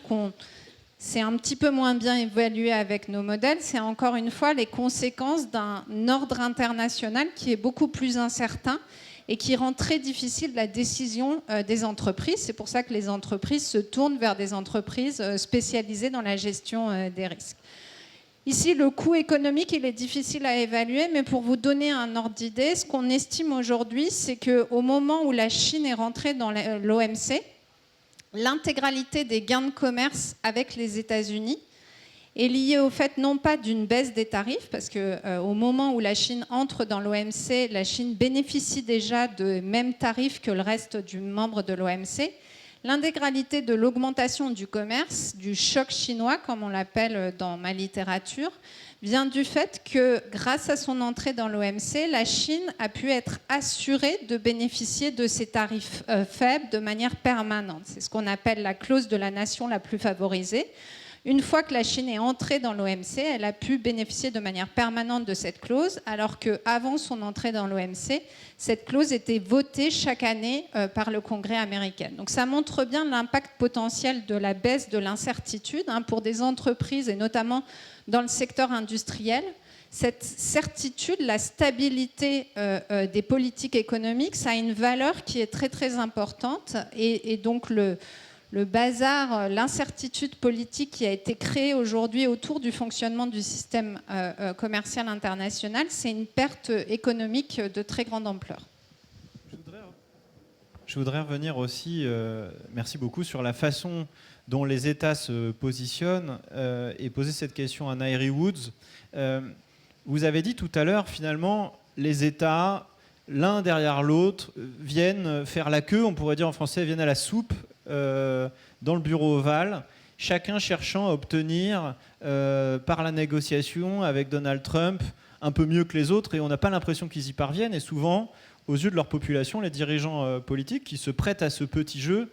c'est un petit peu moins bien évalué avec nos modèles, c'est encore une fois les conséquences d'un ordre international qui est beaucoup plus incertain et qui rend très difficile la décision des entreprises. C'est pour ça que les entreprises se tournent vers des entreprises spécialisées dans la gestion des risques. Ici, le coût économique, il est difficile à évaluer, mais pour vous donner un ordre d'idée, ce qu'on estime aujourd'hui, c'est qu'au moment où la Chine est rentrée dans l'OMC, l'intégralité des gains de commerce avec les États-Unis est lié au fait non pas d'une baisse des tarifs, parce qu'au moment où la Chine entre dans l'OMC, la Chine bénéficie déjà de mêmes tarifs que le reste du membre de l'OMC. L'intégralité de l'augmentation du commerce, du choc chinois, comme on l'appelle dans ma littérature, vient du fait que, grâce à son entrée dans l'OMC, la Chine a pu être assurée de bénéficier de ces tarifs faibles de manière permanente. C'est ce qu'on appelle la clause de la nation la plus favorisée. Une fois que la Chine est entrée dans l'OMC, elle a pu bénéficier de manière permanente de cette clause, alors qu'avant son entrée dans l'OMC, cette clause était votée chaque année par le Congrès américain. Donc ça montre bien l'impact potentiel de la baisse de l'incertitude pour des entreprises, et notamment dans le secteur industriel. Cette certitude, la stabilité des politiques économiques, ça a une valeur qui est très très importante, et donc le bazar, l'incertitude politique qui a été créée aujourd'hui autour du fonctionnement du système commercial international, c'est une perte économique de très grande ampleur. Je voudrais revenir aussi, merci beaucoup, sur la façon dont les États se positionnent et poser cette question à Nairi Woods. Vous avez dit tout à l'heure, finalement, les États, l'un derrière l'autre, viennent faire la queue, on pourrait dire en français, viennent à la soupe dans le bureau ovale, chacun cherchant à obtenir par la négociation avec Donald Trump un peu mieux que les autres, et on n'a pas l'impression qu'ils y parviennent, et souvent, aux yeux de leur population, les dirigeants politiques qui se prêtent à ce petit jeu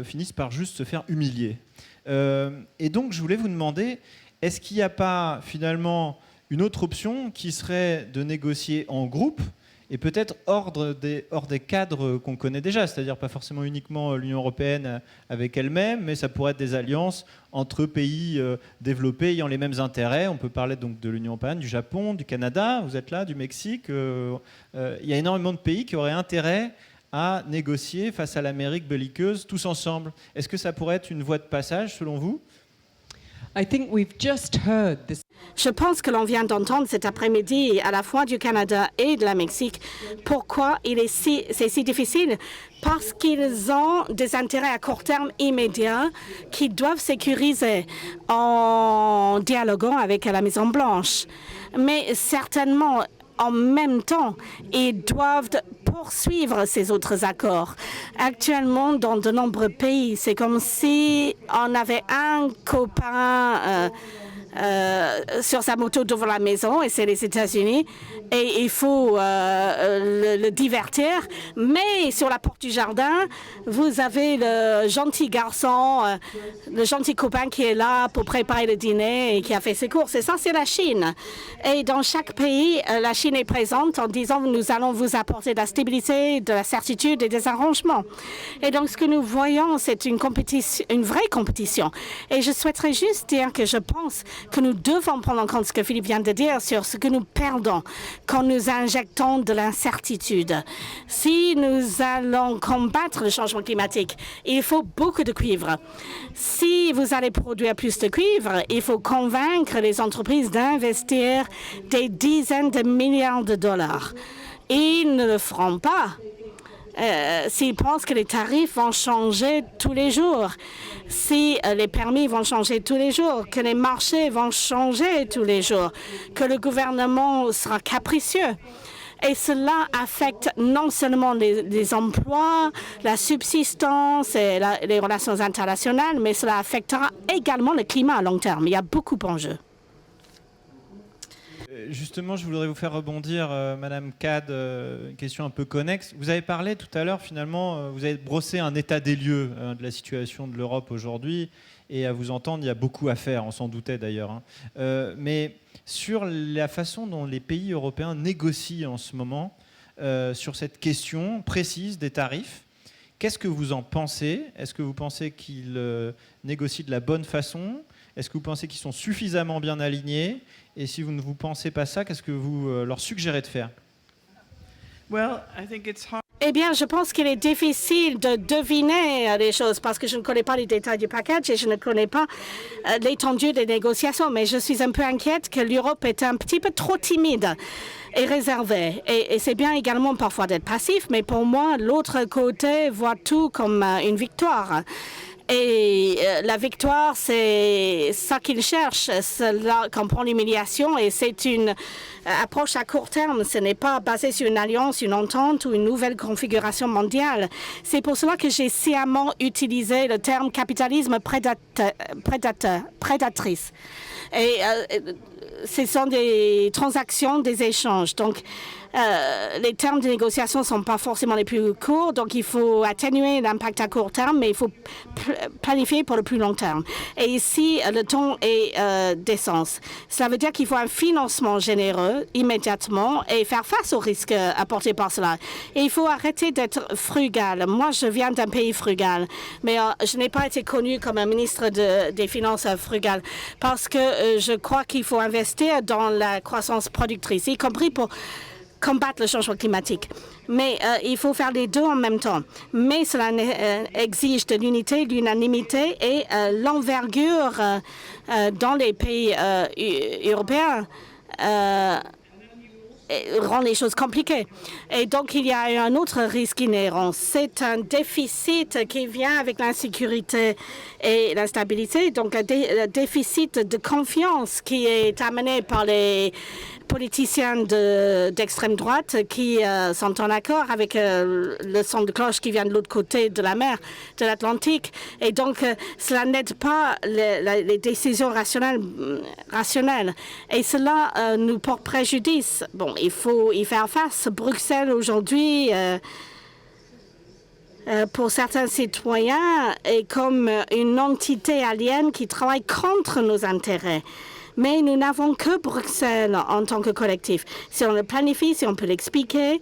finissent par juste se faire humilier. Et donc je voulais vous demander, est-ce qu'il n'y a pas finalement une autre option qui serait de négocier en groupe, et peut-être hors des cadres qu'on connaît déjà, c'est-à-dire pas forcément uniquement l'Union européenne avec elle-même, mais ça pourrait être des alliances entre pays développés ayant les mêmes intérêts. On peut parler donc de l'Union européenne, du Japon, du Canada, vous êtes là, du Mexique. Il y a énormément de pays qui auraient intérêt à négocier face à l'Amérique belliqueuse tous ensemble. Est-ce que ça pourrait être une voie de passage selon vous ? Je pense que l'on vient d'entendre cet après-midi à la fois du Canada et de la Mexique pourquoi c'est si difficile. Parce qu'ils ont des intérêts à court terme immédiats qu'ils doivent sécuriser en dialoguant avec la Maison-Blanche. Mais certainement, en même temps, ils doivent poursuivre ces autres accords. Actuellement, dans de nombreux pays, c'est comme si on avait un copain sur sa moto devant la maison, et c'est les États-Unis, et il faut le divertir. Mais sur la porte du jardin, vous avez le gentil garçon, le gentil copain qui est là pour préparer le dîner et qui a fait ses courses. Et ça, c'est la Chine. Et dans chaque pays, la Chine est présente en disant « nous allons vous apporter de la stabilité, de la certitude et des arrangements ». Et donc, ce que nous voyons, c'est une vraie compétition. Et je souhaiterais juste dire que je pense que nous devons prendre en compte ce que Philippe vient de dire sur ce que nous perdons quand nous injectons de l'incertitude. Si nous allons combattre le changement climatique, il faut beaucoup de cuivre. Si vous allez produire plus de cuivre, il faut convaincre les entreprises d'investir des dizaines de milliards de dollars. Ils ne le feront pas. S'ils pensent que les tarifs vont changer tous les jours, si les permis vont changer tous les jours, que les marchés vont changer tous les jours, que le gouvernement sera capricieux. Et cela affecte non seulement les emplois, la subsistance et les relations internationales, mais cela affectera également le climat à long terme. Il y a beaucoup d'enjeux. Justement, je voudrais vous faire rebondir, Madame Cad, une question un peu connexe. Vous avez parlé tout à l'heure, finalement, vous avez brossé un état des lieux de la situation de l'Europe aujourd'hui, et à vous entendre, il y a beaucoup à faire, on s'en doutait d'ailleurs. Mais sur la façon dont les pays européens négocient en ce moment, sur cette question précise des tarifs, qu'est-ce que vous en pensez ? Est-ce que vous pensez qu'ils négocient de la bonne façon ? Est-ce que vous pensez qu'ils sont suffisamment bien alignés ? Et si vous ne vous pensez pas ça, qu'est-ce que vous leur suggérez de faire ? Eh bien, je pense qu'il est difficile de deviner les choses parce que je ne connais pas les détails du package et je ne connais pas l'étendue des négociations. Mais je suis un peu inquiète que l'Europe est un petit peu trop timide et réservée. Et c'est bien également parfois d'être passif, mais pour moi, l'autre côté voit tout comme une victoire. Et la victoire, c'est ça qu'ils cherchent. Cela comprend l'humiliation et c'est une approche à court terme. Ce n'est pas basé sur une alliance, une entente ou une nouvelle configuration mondiale. C'est pour cela que j'ai sciemment utilisé le terme capitalisme prédatrice. Et ce sont des transactions, des échanges. Donc, les termes de négociation ne sont pas forcément les plus courts, donc il faut atténuer l'impact à court terme, mais il faut planifier pour le plus long terme. Et ici, le ton est d'essence. Cela veut dire qu'il faut un financement généreux immédiatement et faire face aux risques apportés par cela. Et il faut arrêter d'être frugal. Moi, je viens d'un pays frugal, mais je n'ai pas été connue comme un ministre des Finances frugal parce que je crois qu'il faut investir dans la croissance productrice, y compris pour combattre le changement climatique. Mais il faut faire les deux en même temps. Mais cela exige de l'unité, l'unanimité et l'envergure dans les pays européens rend les choses compliquées. Et donc, il y a un autre risque inhérent. C'est un déficit qui vient avec l'insécurité et l'instabilité. Donc, un déficit de confiance qui est amené par les politiciens d'extrême droite qui sont en accord avec le son de cloche qui vient de l'autre côté de la mer, de l'Atlantique. Et donc, cela n'aide pas les décisions rationnelles. Et cela nous porte préjudice. Bon, il faut y faire face. Bruxelles, aujourd'hui, pour certains citoyens, est comme une entité alienne qui travaille contre nos intérêts. Mais nous n'avons que Bruxelles en tant que collectif. Si on le planifie, si on peut l'expliquer,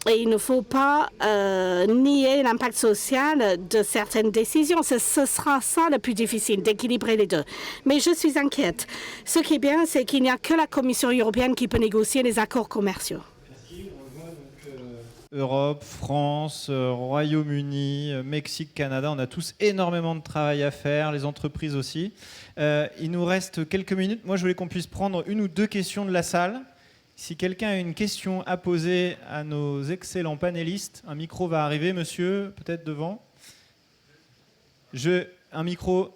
et il ne faut pas nier l'impact social de certaines décisions. Ce sera ça le plus difficile, d'équilibrer les deux. Mais je suis inquiète. Ce qui est bien, c'est qu'il n'y a que la Commission européenne qui peut négocier les accords commerciaux. Europe, France, Royaume-Uni, Mexique, Canada, on a tous énormément de travail à faire, les entreprises aussi. Il nous reste quelques minutes. Moi, je voulais qu'on puisse prendre une ou deux questions de la salle. Si quelqu'un a une question à poser à nos excellents panélistes, un micro va arriver, monsieur, peut-être devant. Un micro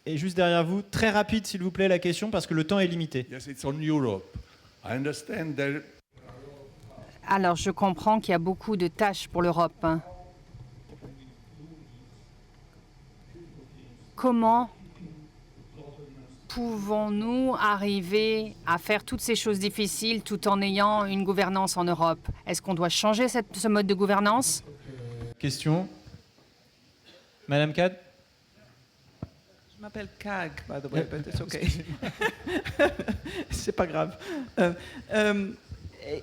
est juste derrière vous. Très rapide, s'il vous plaît, la question, parce que le temps est limité. Yes, it's on Europe. I understand that. Alors, je comprends qu'il y a beaucoup de tâches pour l'Europe. Comment pouvons-nous arriver à faire toutes ces choses difficiles tout en ayant une gouvernance en Europe? Est-ce qu'on doit changer ce mode de gouvernance? Question. Madame Cad? Je m'appelle CAG, by the way, but it's okay. C'est pas grave.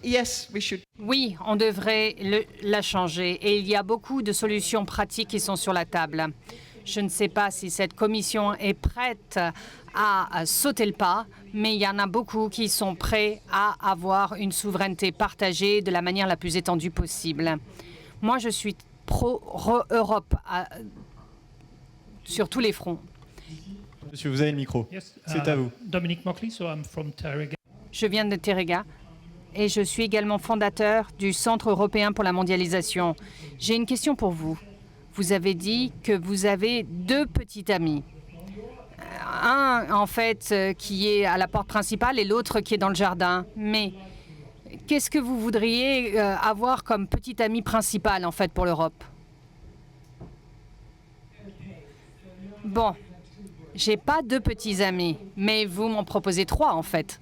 Yes, we should. Oui, on devrait la changer. Et il y a beaucoup de solutions pratiques qui sont sur la table. Je ne sais pas si cette commission est prête à sauter le pas, mais il y en a beaucoup qui sont prêts à avoir une souveraineté partagée de la manière la plus étendue possible. Moi, je suis pro-Europe sur tous les fronts. Monsieur, vous avez le micro. Yes, c'est à vous. Dominic Mockley, so I'm from Terega. Je viens de Terega et je suis également fondateur du Centre européen pour la mondialisation. J'ai une question pour vous. Vous avez dit que vous avez deux petits amis. Un, en fait, qui est à la porte principale et l'autre qui est dans le jardin. Mais qu'est-ce que vous voudriez avoir comme petit ami principal, en fait, pour l'Europe? Bon, j'ai pas deux petits amis, mais vous m'en proposez trois, en fait.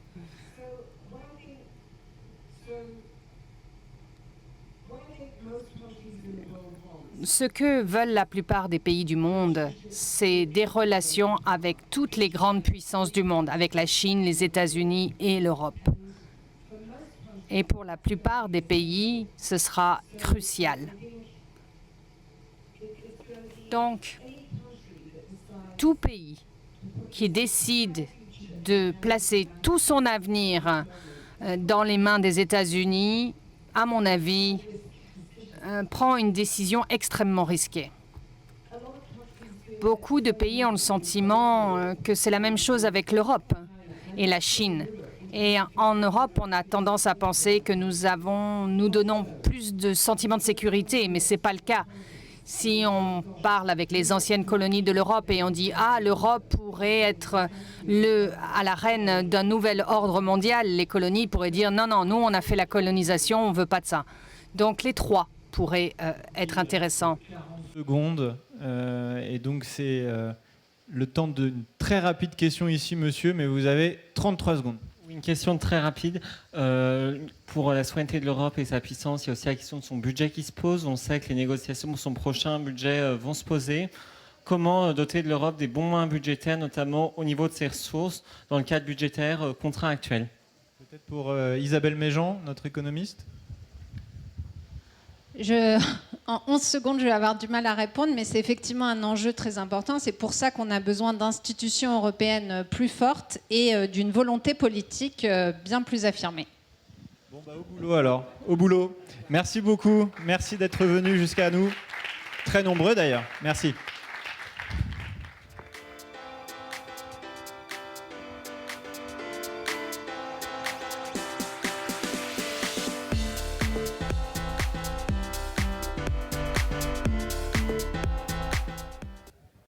Ce que veulent la plupart des pays du monde, c'est des relations avec toutes les grandes puissances du monde, avec la Chine, les États-Unis et l'Europe. Et pour la plupart des pays, ce sera crucial. Donc, tout pays qui décide de placer tout son avenir dans les mains des États-Unis, à mon avis, prend une décision extrêmement risquée. Beaucoup de pays ont le sentiment que c'est la même chose avec l'Europe et la Chine. Et en Europe, on a tendance à penser que nous donnons plus de sentiments de sécurité, mais ce n'est pas le cas. Si on parle avec les anciennes colonies de l'Europe et on dit « Ah, l'Europe pourrait être à la reine d'un nouvel ordre mondial », les colonies pourraient dire « Non, non, nous, on a fait la colonisation, on ne veut pas de ça ». Donc les trois pourraient être intéressants. Secondes, et donc c'est le temps d'une très rapide question ici, monsieur, mais vous avez 33 secondes. Une question très rapide. Pour la souveraineté de l'Europe et sa puissance, il y a aussi la question de son budget qui se pose. On sait que les négociations pour son prochain budget vont se poser. Comment doter de l'Europe des bons moyens budgétaires, notamment au niveau de ses ressources, dans le cadre budgétaire contraint actuel? Peut-être pour Isabelle Méjean, notre économiste. En 11 secondes, je vais avoir du mal à répondre, mais c'est effectivement un enjeu très important. C'est pour ça qu'on a besoin d'institutions européennes plus fortes et d'une volonté politique bien plus affirmée. Bon, bah, au boulot alors, au boulot. Merci beaucoup, merci d'être venu jusqu'à nous. Très nombreux d'ailleurs, merci.